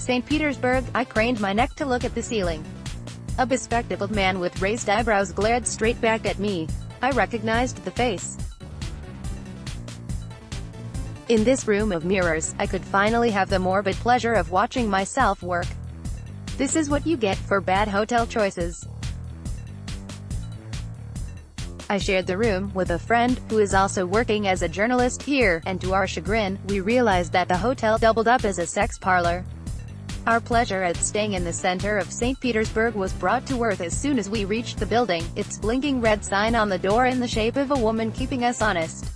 Saint Petersburg, I craned my neck to look at the ceiling. A bespectacled man with raised eyebrows glared straight back at me. I recognized the face. In this room of mirrors, I could finally have the morbid pleasure of watching myself work. This is what you get for bad hotel choices. I shared the room with a friend, who is also working as a journalist here, and to our chagrin, we realized that the hotel doubled up as a sex parlor. Our pleasure at staying in the center of St. Petersburg was brought to earth as soon as we reached the building, its blinking red sign on the door in the shape of a woman keeping us honest.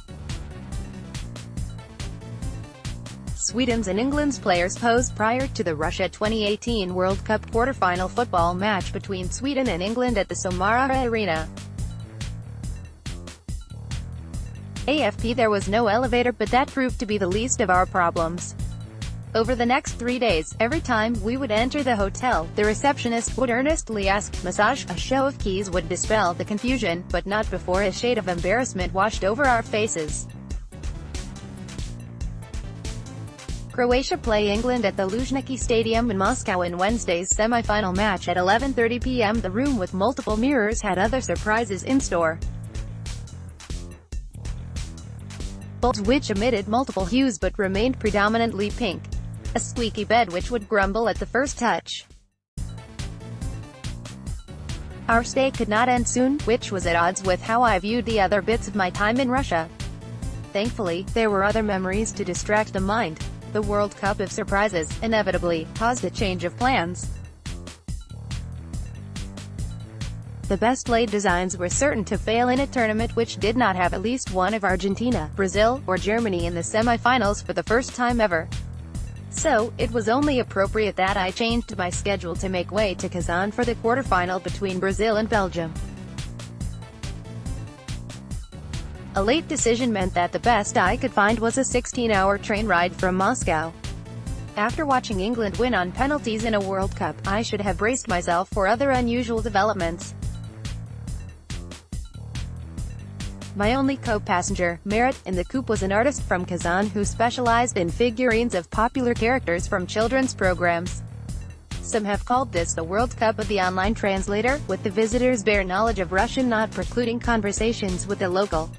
Sweden's and England's players posed prior to the Russia 2018 World Cup quarterfinal football match between Sweden and England at the Samara Arena. AFP: There was no elevator, but that proved to be the least of our problems. Over the next 3 days, every time we would enter the hotel, the receptionist would earnestly ask, "Massage?" A show of keys would dispel the confusion, but not before a shade of embarrassment washed over our faces. Croatia play England at the Luzhniki Stadium in Moscow in Wednesday's semi-final match at 11:30 p.m. The room with multiple mirrors had other surprises in store. Bulbs which emitted multiple hues but remained predominantly pink. A squeaky bed which would grumble at the first touch. Our stay could not end soon, which was at odds with how I viewed the other bits of my time in Russia. Thankfully, there were other memories to distract the mind. The World Cup of surprises, inevitably, caused a change of plans. The best-laid designs were certain to fail in a tournament which did not have at least one of Argentina, Brazil, or Germany in the semi-finals for the first time ever. So, it was only appropriate that I changed my schedule to make way to Kazan for the quarterfinal between Brazil and Belgium. A late decision meant that the best I could find was a 16-hour train ride from Moscow. After watching England win on penalties in a World Cup, I should have braced myself for other unusual developments. My only co-passenger, Merit, in the coupe was an artist from Kazan who specialized in figurines of popular characters from children's programs. Some have called this the World Cup of the online translator, with the visitors' bare knowledge of Russian not precluding conversations with the local.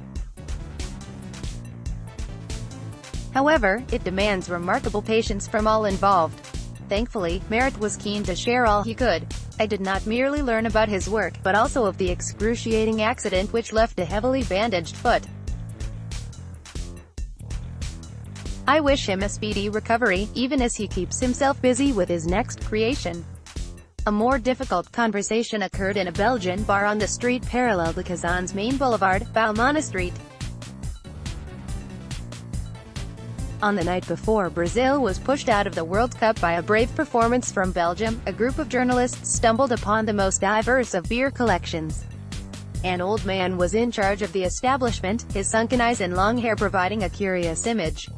However, it demands remarkable patience from all involved. Thankfully, Merit was keen to share all he could. I did not merely learn about his work, but also of the excruciating accident which left a heavily bandaged foot. I wish him a speedy recovery, even as he keeps himself busy with his next creation. A more difficult conversation occurred in a Belgian bar on the street parallel to Kazan's main boulevard, Baumana Street. On the night before Brazil was pushed out of the World Cup by a brave performance from Belgium, a group of journalists stumbled upon the most diverse of beer collections. An old man was in charge of the establishment, his sunken eyes and long hair providing a curious image.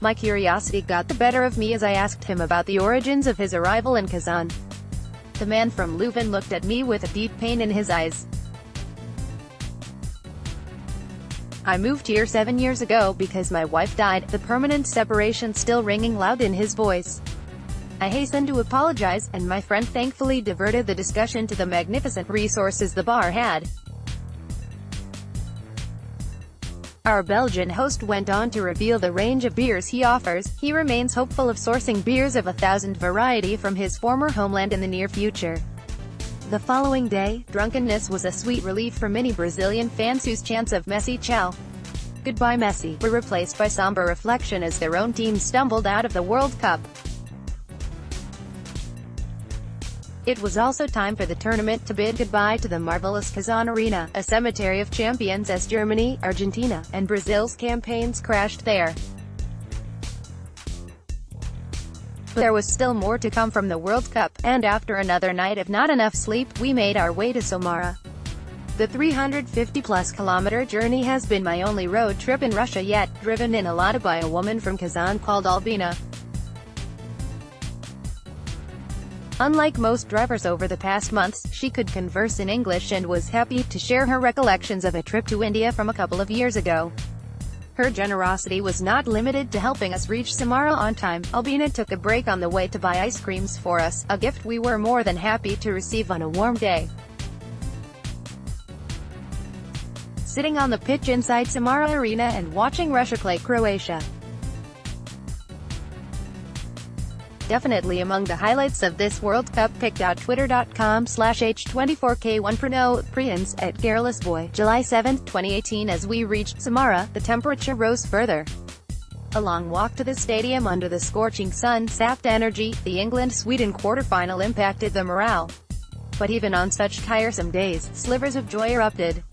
My curiosity got the better of me as I asked him about the origins of his arrival in Kazan. The man from Leuven looked at me with a deep pain in his eyes. "I moved here 7 years ago because my wife died," the permanent separation still ringing loud in his voice. I hastened to apologize, and my friend thankfully diverted the discussion to the magnificent resources the bar had. Our Belgian host went on to reveal the range of beers he offers. He remains hopeful of sourcing beers of 1,000 variety from his former homeland in the near future. The following day, drunkenness was a sweet relief for many Brazilian fans whose chants of "Messi ciao, goodbye Messi" were replaced by somber reflection as their own team stumbled out of the World Cup. It was also time for the tournament to bid goodbye to the marvelous Kazan Arena, a cemetery of champions as Germany, Argentina, and Brazil's campaigns crashed there. But there was still more to come from the World Cup, and after another night of not enough sleep, we made our way to Samara. The 350-plus kilometer journey has been my only road trip in Russia yet, driven in a Lada by a woman from Kazan called Albina. Unlike most drivers over the past months, she could converse in English and was happy to share her recollections of a trip to India from a couple of years ago. Her generosity was not limited to helping us reach Samara on time. Albina took a break on the way to buy ice creams for us, a gift we were more than happy to receive on a warm day. Sitting on the pitch inside Samara Arena and watching Russia play Croatia. Definitely among the highlights of this World Cup. Picked out Twitter.com/H24K1 Prince at Garrulous Boy. July 7, 2018. As we reached Samara, the temperature rose further. A long walk to the stadium under the scorching sun sapped energy. The England-Sweden quarterfinal impacted the morale. But even on such tiresome days, slivers of joy erupted.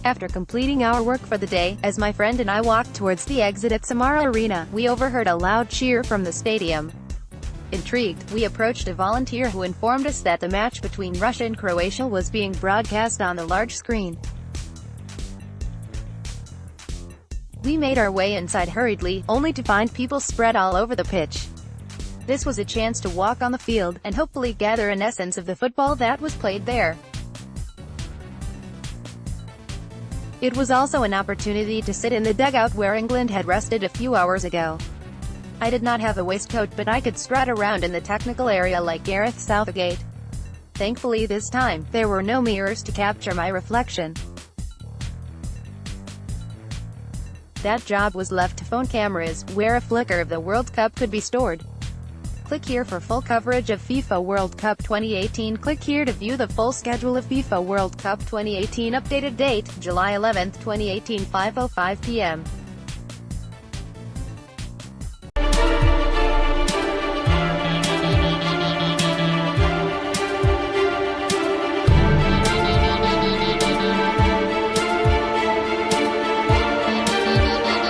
After completing our work for the day, as my friend and I walked towards the exit at Samara Arena, we overheard a loud cheer from the stadium. Intrigued, we approached a volunteer who informed us that the match between Russia and Croatia was being broadcast on the large screen. We made our way inside hurriedly, only to find people spread all over the pitch. This was a chance to walk on the field, and hopefully gather an essence of the football that was played there. It was also an opportunity to sit in the dugout where England had rested a few hours ago. I did not have a waistcoat, but I could strut around in the technical area like Gareth Southgate. Thankfully this time, there were no mirrors to capture my reflection. That job was left to phone cameras, where a flicker of the World Cup could be stored. Click here for full coverage of FIFA World Cup 2018. Click here to view the full schedule of FIFA World Cup 2018. Updated date, July 11, 2018, 5:05 p.m.